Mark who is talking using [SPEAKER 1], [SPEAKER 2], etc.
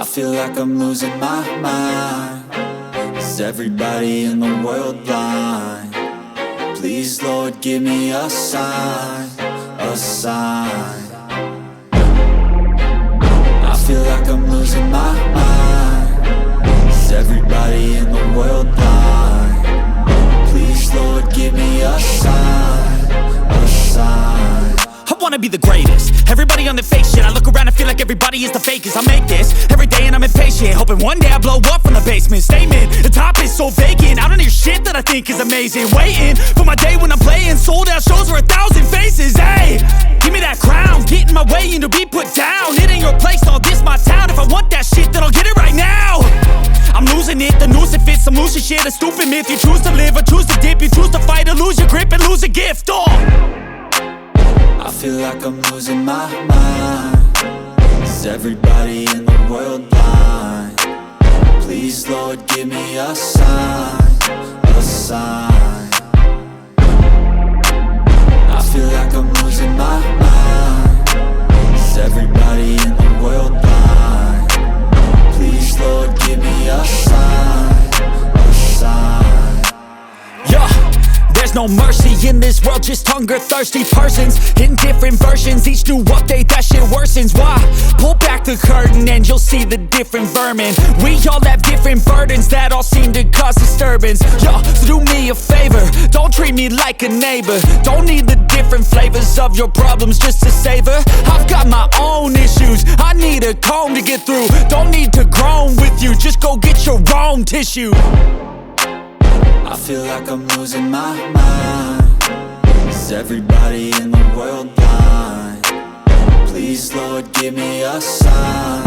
[SPEAKER 1] I feel like I'm losing my mind. Is everybody in the world blind? Please, Lord, give me a sign, a sign. I feel like I'm losing my mind. Is everybody in the world blind? Please, Lord, give me a sign, a sign.
[SPEAKER 2] I wanna be the greatest. Everybody on the fake shit. I look around and feel like everybody is the fakest. I make this every day and I'm impatient, hoping one day I blow up from the basement. Statement, the top is so vacant. I don't hear shit that I think is amazing. Waiting for my day when I'm playing sold out shows for 1,000 faces. Hey, give me that crown, get in my way and to be put down. It ain't your place, all this my town. If I want that shit, then I'll get it right now. I'm losing it, the noose it fits. I'm losing shit, a stupid myth. You choose to live or choose to dip. You choose to fight or lose your grip and lose a gift.
[SPEAKER 1] I feel like I'm losing my mind. Is everybody in the world blind? Please, Lord, give me a sign, a sign. I feel like I'm losing my mind. Is everybody in the world blind? Please, Lord, give me a sign, a sign.
[SPEAKER 2] Yeah. There's no mercy in this world, just hunger-thirsty persons in different versions. Each new update, that shit worsens. Why? Pull back the curtain and you'll see the different vermin. We all have different burdens that all seem to cause disturbance. Yo, so do me a favor, don't treat me like a neighbor. Don't need the different flavors of your problems just to savor. I've got my own issues, I need a comb to get through. Don't need to groan with you, just go get your own tissue.
[SPEAKER 1] I feel like I'm losing my mind. Is everybody in the world blind? Please, Lord, give me a sign,